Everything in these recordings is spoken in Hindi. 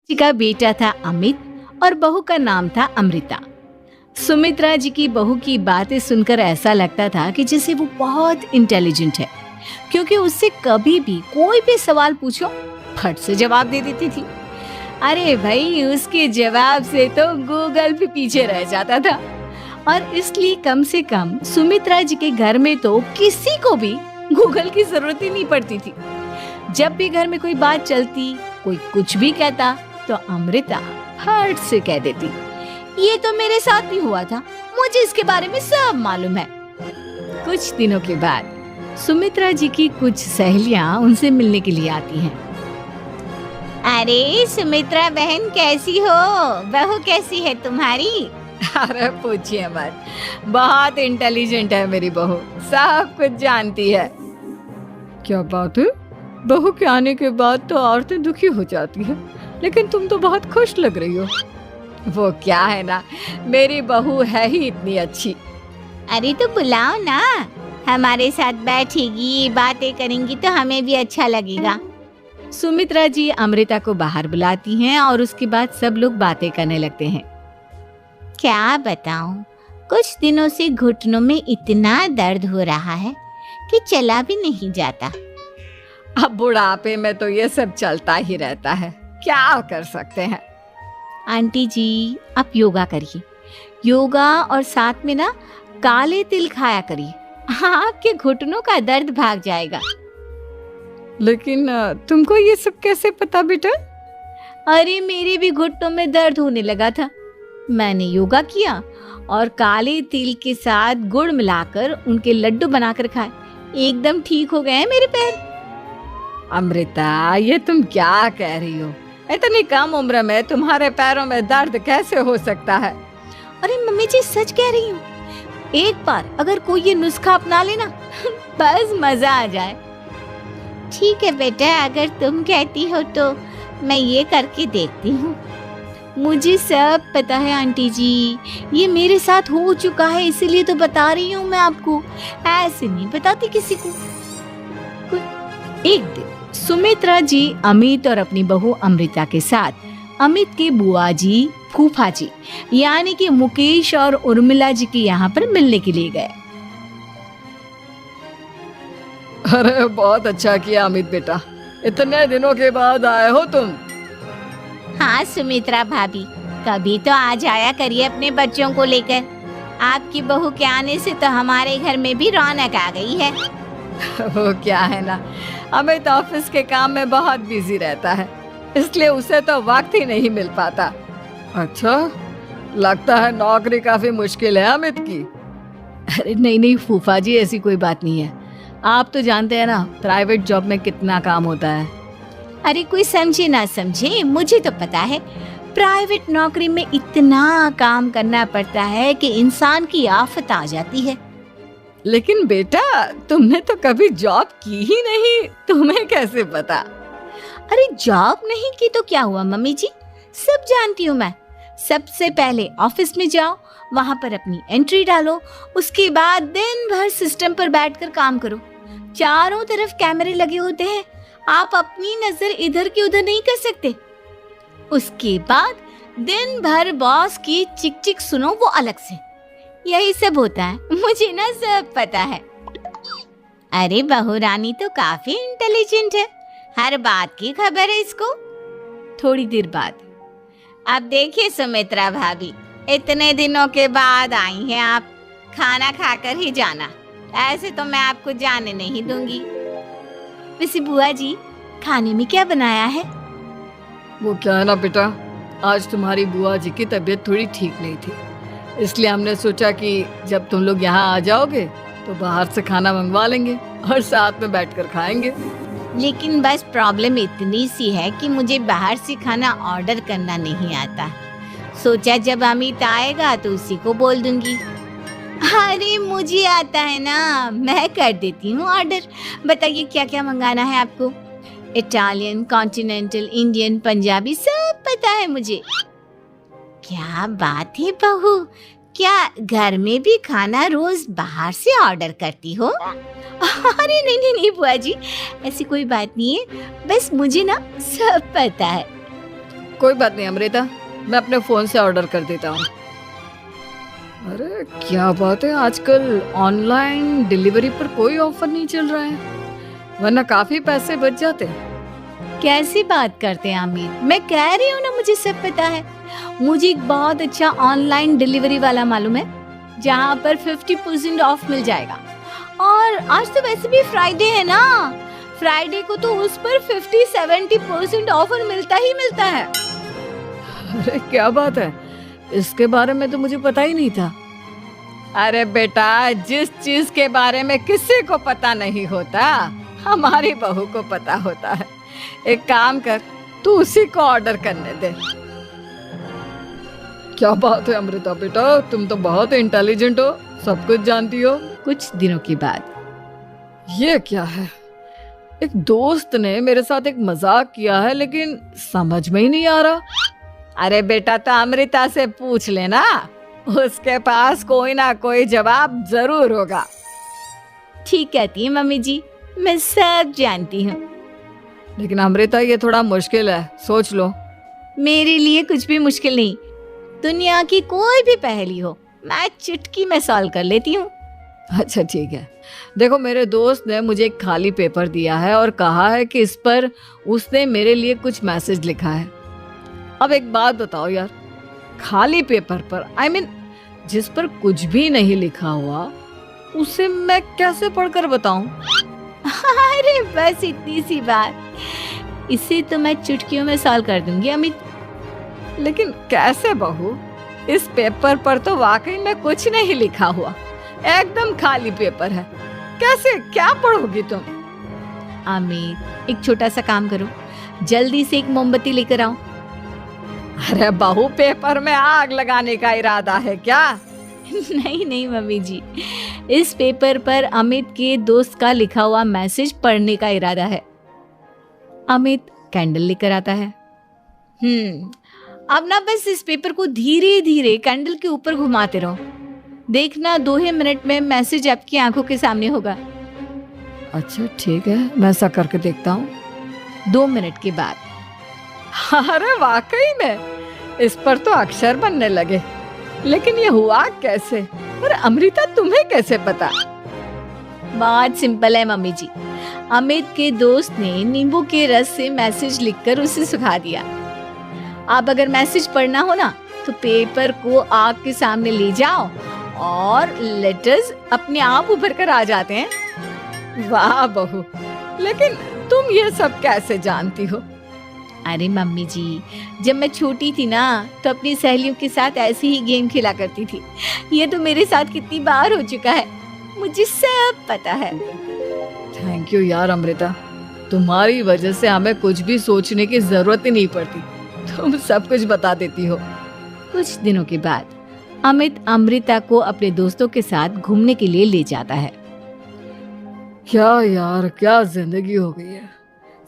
जी का बेटा था अमित और बहू का नाम था अमृता। सुमित्रा जी की बहू की बातें सुनकर ऐसा लगता था कि जैसे वो बहुत इंटेलिजेंट है, क्योंकि उससे कभी भी कोई भी सवाल पूछो फट से जवाब दे देती थी। अरे भाई, उसके जवाब से तो गूगल भी पीछे रह जाता था। और इसलिए कम से कम सुमित्रा जी के घर में तो किसी को भी गूगल की जरूरत ही नहीं पड़ती थी। जब भी घर में कोई बात चलती, कोई कुछ भी कहता, तो अमृता फट से कह देती, ये तो मेरे साथ भी हुआ था, मुझे इसके बारे में सब मालूम है। कुछ दिनों के बाद सुमित्रा जी की कुछ सहेलियां उनसे मिलने के लिए आती हैं। अरे सुमित्रा बहन, कैसी हो? बहू कैसी है तुम्हारी? अरे पूछिए मत, बहुत इंटेलिजेंट है मेरी बहू, सब कुछ जानती है। क्या बात है, बहू के आने के बाद तो औरतें दुखी हो जाती है, लेकिन तुम तो बहुत खुश लग रही हो। वो क्या है ना, मेरी बहू है ही इतनी अच्छी। अरे तो बुलाओ ना, हमारे साथ बैठेगी, बातें करेंगी तो हमें भी अच्छा लगेगा। सुमित्रा जी अमृता को बाहर बुलाती हैं और उसके बाद सब लोग बातें करने लगते हैं। क्या बताऊं, कुछ दिनों से घुटनों में इतना दर्द हो रहा है कि चला भी नहीं जाता। अब बुढ़ापे में तो ये सब चलता ही रहता है, क्या कर सकते हैं। आंटी जी, आप योगा करिए, योगा और साथ में ना काले तिल खाया करिए, आपके घुटनों का दर्द भाग जाएगा। लेकिन तुमको ये सब कैसे पता बेटा? अरे मेरे भी घुटनों में दर्द होने लगा था, मैंने योगा किया और काले तिल के साथ गुड़ मिलाकर उनके लड्डू बनाकर खाए, एकदम ठीक हो गए हैं मेरे पैर। अमृता, ये तुम क्या कह रही हो? इतनी कम उम्र में तुम्हारे पैरों में दर्द कैसे हो सकता है? अरे मम्मी जी, सच कह रही हूँ, एक बार अगर कोई ये नुस्खा अपना लेना बस मजा आ जाए। ठीक है बेटा, अगर तुम कहती हो तो मैं ये करके देखती हूँ। मुझे सब पता है आंटी जी, ये मेरे साथ हो चुका है, इसीलिए तो बता रही हूँ मैं आपको, ऐसे नहीं बताती किसी को। एक दिन सुमित्रा जी अमित और अपनी बहू अमृता के साथ अमित के बुआ जी, फूफा जी यानी कि मुकेश और उर्मिला जी के यहाँ पर मिलने के लिए गए। अरे बहुत अच्छा किया अमित बेटा, इतने दिनों के बाद आए हो तुम। हाँ सुमित्रा भाभी, कभी तो आ जाया करिए अपने बच्चों को लेकर, आपकी बहू के आने से तो हमारे घर में भी रौनक आ गई है। वो क्या है ना, अमित ऑफिस के काम में बहुत बिजी रहता है, इसलिए उसे तो वक्त ही नहीं मिल पाता। अच्छा, लगता है नौकरी काफी मुश्किल है अमित की। अरे नहीं नहीं फूफा जी, ऐसी कोई बात नहीं है, आप तो जानते हैं ना प्राइवेट जॉब में कितना काम होता है। अरे कोई समझे ना समझे, मुझे तो पता है, प्राइवेट नौकरी में इतना काम करना पड़ता है कि इंसान की आफत आ जाती है। लेकिन बेटा, तुमने तो कभी जॉब की ही नहीं, तुम्हें कैसे पता? अरे जॉब नहीं की तो क्या हुआ मम्मी जी, सब जानती हूँ मैं। सबसे पहले ऑफिस में जाओ, वहाँ पर अपनी एंट्री डालो, उसके बाद दिन भर सिस्टम पर बैठकर काम करो। चारों तरफ कैमरे लगे होते हैं, आप अपनी नजर इधर की उधर नहीं कर सकते। उसके बाद दिन भर बॉस की चिक चिक सुनो, वो अलग से। यही सब होता है, मुझे ना सब पता है। अरे बहू रानी तो काफी इंटेलिजेंट है, हर बात की खबर है इसको। थोड़ी देर बाद अब देखिए सुमित्रा भाभी, इतने दिनों के बाद आई हैं आप, खाना खाकर ही जाना, ऐसे तो मैं आपको जाने नहीं दूंगी। वैसे बुआ जी, खाने में क्या बनाया है? वो क्या है ना बेटा, आज तुम्हारी बुआ जी की तबीयत थोड़ी ठीक नहीं थी, इसलिए हमने सोचा कि जब तुम लोग यहाँ आ जाओगे तो बाहर से खाना मंगवा लेंगे और साथ में बैठकर खाएंगे। लेकिन बस प्रॉब्लम इतनी सी है कि मुझे बाहर से खाना ऑर्डर करना नहीं आता। सोचा जब अमित आएगा तो उसी को बोल दूंगी। अरे मुझे आता है ना, मैं कर देती हूँ ऑर्डर। बताइए क्या क्या मंगाना है आपको? इटालियन, कॉन्टिनेंटल, इंडियन, पंजाबी, सब पता है मुझे। क्या बात है बहू, क्या घर में भी खाना रोज बाहर से ऑर्डर करती हो? अरे नहीं नहीं नहीं बुआ जी, ऐसी कोई बात नहीं है, बस मुझे ना सब पता है। कोई बात नहीं अमृता, मैं अपने फोन से ऑर्डर कर देता हूँ। अरे क्या बात है, आजकल ऑनलाइन डिलीवरी पर कोई ऑफर नहीं चल रहा है, वरना काफी पैसे बच जाते। कैसी बात करते हैं अमित, मैं कह रही हूँ ना मुझे सब पता है। मुझे एक बहुत अच्छा ऑनलाइन डिलीवरी वाला मालूम है जहाँ पर 50% ऑफ मिल जाएगा। और आज तो वैसे भी फ्राइडे है ना, फ्राइडे को तो उस पर 50-70% ऑफर मिलता ही मिलता है। अरे क्या बात है, इसके बारे में तो मुझे पता ही नहीं था। अरे बेटा, जिस चीज के बारे में किसी को पता नहीं होता हमारी बहू को पता होता है। एक काम कर, तू उसी को ऑर्डर करने दे। क्या बात है अमृता बेटा, तुम तो बहुत इंटेलिजेंट हो, सब कुछ जानती हो। कुछ दिनों के बाद, ये क्या है, एक दोस्त ने मेरे साथ एक मजाक किया है लेकिन समझ में ही नहीं आ रहा। अरे बेटा, तो अमृता से पूछ लेना, उसके पास कोई ना कोई जवाब जरूर होगा। ठीक कहती है मम्मी जी, मैं सब जानती हूँ। लेकिन अमृता, ये थोड़ा मुश्किल है, सोच लो। मेरे लिए कुछ भी मुश्किल नहीं, दुनिया की कोई भी पहेली हो मैं चुटकी में सॉल्व कर लेती हूँ। अच्छा ठीक है, देखो मेरे दोस्त ने मुझे एक खाली पेपर दिया है और कहा है कि इस पर उसने मेरे लिए कुछ मैसेज लिखा है। अब एक बात बताओ यार, खाली पेपर पर I mean, जिस पर कुछ भी नहीं लिखा हुआ, उसे मैं कैसे पढ़कर बताऊं? अरे बस इतनी सी बात, इसे तो मैं चुटकियों में सॉल्व कर दूंगी अमित। लेकिन कैसे बहू, इस पेपर पर तो वाकई में कुछ नहीं लिखा हुआ, एकदम खाली पेपर है, कैसे क्या पढ़ोगी तुम? अमित, एक छोटा सा काम करो, जल्दी से एक मोमबत्ती लेकर आओ। अरे बहू, पेपर में आग लगाने का इरादा है क्या? नहीं नहीं मम्मी जी, इस पेपर पर अमित के दोस्त का लिखा हुआ मैसेज पढ़ने का इरादा है। अमित कैंडल लेकर आता है। अब ना बस इस पेपर को धीरे धीरे कैंडल के ऊपर घुमाते रहो, देखना 2 ही मिनट में मैसेज आपकी आंखों के सामने होगा। अच्छा ठीक है, मैं ऐसा करके देखता हूँ। 2 मिनट के बाद, अरे वाकई में इस पर तो अक्षर बनने लगे, लेकिन ये हुआ कैसे? और अमृता, तुम्हें कैसे पता? बहुत सिंपल है मम्मी जी, अमित के दोस्त ने नींबू के रस से मैसेज लिखकर उसे सुखा दिया। अब अगर मैसेज पढ़ना हो ना तो पेपर को आग के सामने ले जाओ और लेटर्स अपने आप उभर कर आ जाते हैं। वाह बहू, लेकिन तुम ये सब कैसे जानती हो? अरे मम्मी जी, जब मैं छोटी थी ना तो अपनी सहेलियों के साथ ऐसे ही गेम खेला करती थी। ये तो मेरे साथ कितनी बार हो चुका है, मुझे सब पता है। थैंक यू यार अमृता, तुम्हारी वजह से हमें कुछ भी सोचने की जरूरत ही नहीं पड़ती, तुम सब कुछ बता देती हो। कुछ दिनों के बाद अमित अमृता को अपने दोस्तों के साथ घूमने के लिए ले जाता है। क्या यार, क्या जिंदगी हो गई है,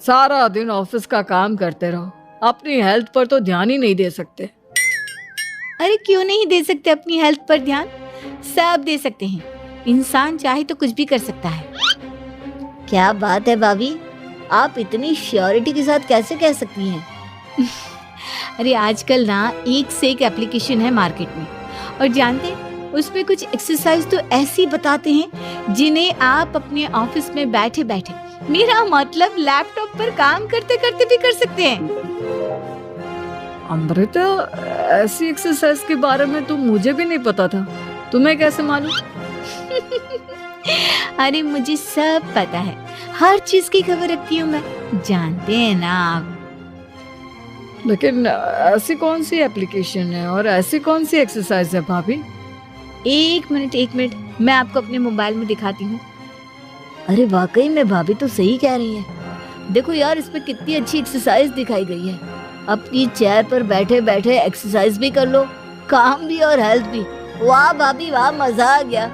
सारा दिन ऑफिस का काम करते रहो, अपनी हेल्थ पर तो ध्यान ही नहीं दे सकते। अरे क्यों नहीं दे सकते अपनी हेल्थ पर ध्यान, सब दे सकते हैं, इंसान चाहे तो कुछ भी कर सकता है। क्या बात है भाभी, आप इतनी श्योरिटी के साथ कैसे कह सकती हैं? अरे आजकल ना एक से एक एप्लीकेशन है मार्केट में, और जानते उसमें कुछ एक्सरसाइज तो ऐसी बताते हैं जिन्हें आप अपने ऑफिस में बैठे बैठे, मेरा मतलब लैपटॉप पर काम करते करते भी कर सकते हैं। अमृता, ऐसी एक्सरसाइज के बारे में तो मुझे भी नहीं पता था, तुम्हें कैसे मालूम? अरे मुझे सब पता है, हर चीज की खबर रखती हूँ मैं, जानते हैं ना आप। लेकिन ऐसी कौन सी एप्लीकेशन है और ऐसी कौन सी एक्सरसाइज है भाभी? एक मिनट, मैं आपको अपने मोबाइल में दिखाती हूँ। अरे वाकई में भाभी तो सही कह रही हैं। देखो यार, इसमें कितनी अच्छी एक्सरसाइज दिखाई गई है। अपनी चेयर पर बैठे बैठे एक्सरसाइज भी कर लो, काम भी और हेल्थ भी। वाह भाभी वाह, मजा आ गया।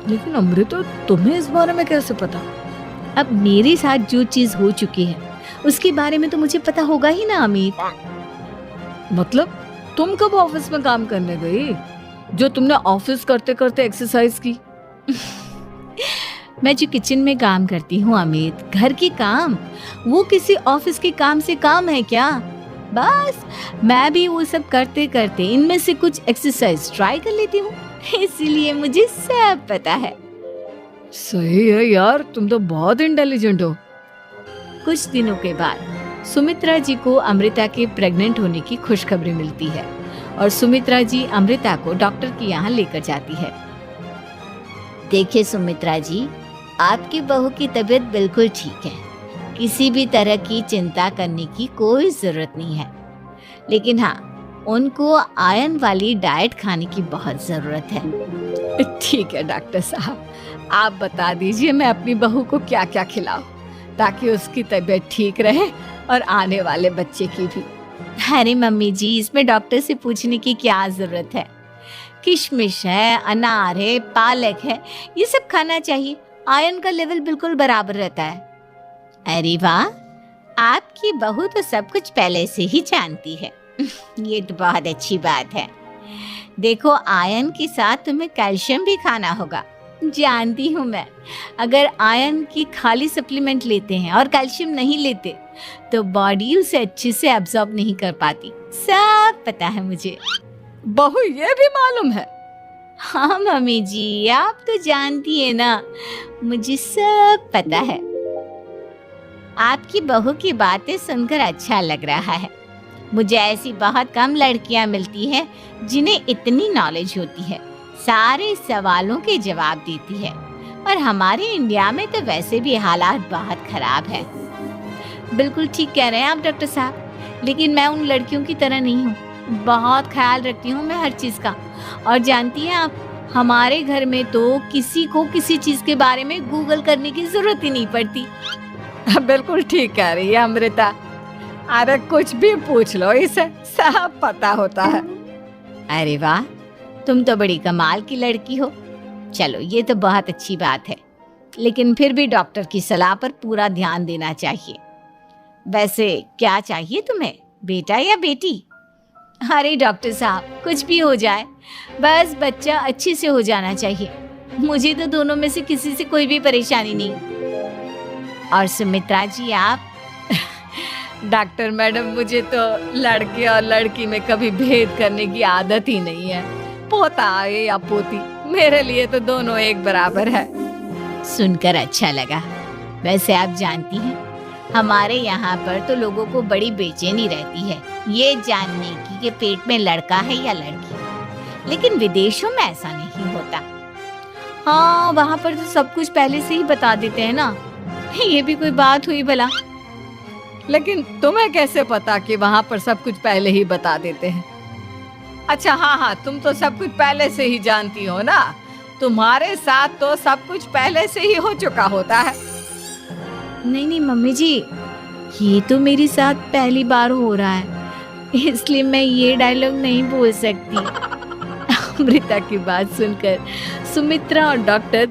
लेकिन अमृता, तुम्हें इस बारे में कैसे पता? अब मेरे साथ जो चीज हो चुकी है उसके बारे में तो मुझे पता होगा ही ना अमित। मतलब तुम कब ऑफिस में काम करने गई जो तुमने ऑफिस करते करते एक्सरसाइज की? मैं जो किचन में काम करती हूँ अमित, घर के काम, वो किसी ऑफिस के काम से काम है क्या? बस मैं भी वो सब करते करते इनमें से कुछ एक्सरसाइज ट्राई कर लेती हूँ, इसीलिए मुझे सब पता है। सही है यार, तुम तो बहुत इंटेलिजेंट हो। कुछ दिनों के बाद सुमित्रा जी को अमृता के प्रेग्नेंट होने की खुशखबरी मिलती है और सुमित्रा जी अमृता को डॉक्टर के यहाँ लेकर जाती है। देखिए सुमित्रा जी, आपकी बहू की तबीयत बिल्कुल ठीक है, किसी भी तरह की चिंता करने की कोई जरूरत नहीं है। लेकिन हाँ, उनको आयरन वाली डाइट खाने की बहुत जरूरत है। ठीक है डॉक्टर साहब, आप बता दीजिए मैं अपनी बहू को क्या क्या खिलाऊं ताकि उसकी तबीयत ठीक रहे और आने वाले बच्चे की भी। अरे मम्मी जी, इसमें डॉक्टर से पूछने की क्या जरूरत है। किशमिश है, अनार है, पालक है, ये सब खाना चाहिए। आयरन का लेवल बिल्कुल बराबर रहता है। अरे वाह, आपकी बहू तो सब कुछ पहले से ही जानती है। ये तो बहुत अच्छी बात है। देखो, आयरन के साथ तुम्हें कैल्शियम भी खाना होगा। जानती हूँ मैं, अगर आयरन की खाली सप्लीमेंट लेते हैं और कैल्शियम नहीं लेते तो बॉडी उसे अच्छे से एब्जॉर्ब नहीं कर पाती। सब पता है मुझे। बहू ये भी मालूम है? हाँ मम्मी जी, आप तो जानती है ना, मुझे सब पता है। आपकी बहू की बातें सुनकर अच्छा लग रहा है। मुझे ऐसी बहुत कम लड़कियां मिलती हैं जिन्हें इतनी नॉलेज होती है, सारे सवालों के जवाब देती है। और हमारे इंडिया में तो वैसे भी हालात बहुत खराब है। बिल्कुल ठीक कह रहे हैं आप डॉक्टर साहब, लेकिन मैं उन लड़कियों की तरह नहीं हूँ। बहुत ख्याल रखती हूँ मैं हर चीज़ का। और जानती हैं आप, हमारे घर में तो किसी को किसी चीज़ के बारे में गूगल करने की जरूरत ही नहीं पड़ती। बिल्कुल ठीक कह रही है अमृता। अरे कुछ भी पूछ लो, इसे सब पता होता है। अरे वाह, तुम तो बड़ी कमाल की लड़की हो। चलो, ये तो बहुत अच्छी बात है, लेकिन फिर भी डॉक्टर की सलाह पर पूरा ध्यान देना चाहिए। वैसे क्या चाहिए तुम्हें, बेटा या बेटी? अरे डॉक्टर साहब, कुछ भी हो जाए, बस बच्चा अच्छे से हो जाना चाहिए। मुझे तो दोनों में से किसी से कोई भी परेशानी नहीं। और सुमित्रा जी, आप? डॉक्टर मैडम, मुझे तो लड़के और लड़की में कभी भेद करने की आदत ही नहीं है। पोता आए या पोती, मेरे लिए तो दोनों एक बराबर है। सुनकर अच्छा लगा। वैसे आप जानती हैं, हमारे यहाँ पर तो लोगों को बड़ी बेचैनी रहती है ये जानने की कि पेट में लड़का है या लड़की। लेकिन विदेशों में ऐसा नहीं होता। हाँ, वहाँ पर तो सब कुछ पहले से ही बता देते हैं ना। ये भी कोई बात हुई भला? लेकिन तुम्हें कैसे पता कि वहाँ पर सब कुछ पहले ही बता देते हैं? अच्छा हाँ, तुम तो सब कुछ पहले से ही जानती हो ना। तुम्हारे साथ तो सब कुछ पहले से ही हो चुका होता है। नहीं मम्मी जी, ये तो मेरे साथ पहली बार हो रहा है, इसलिए मैं ये डायलॉग नहीं बोल सकती। अमृता की बात सुनकर सुमित्रा और डॉक्टर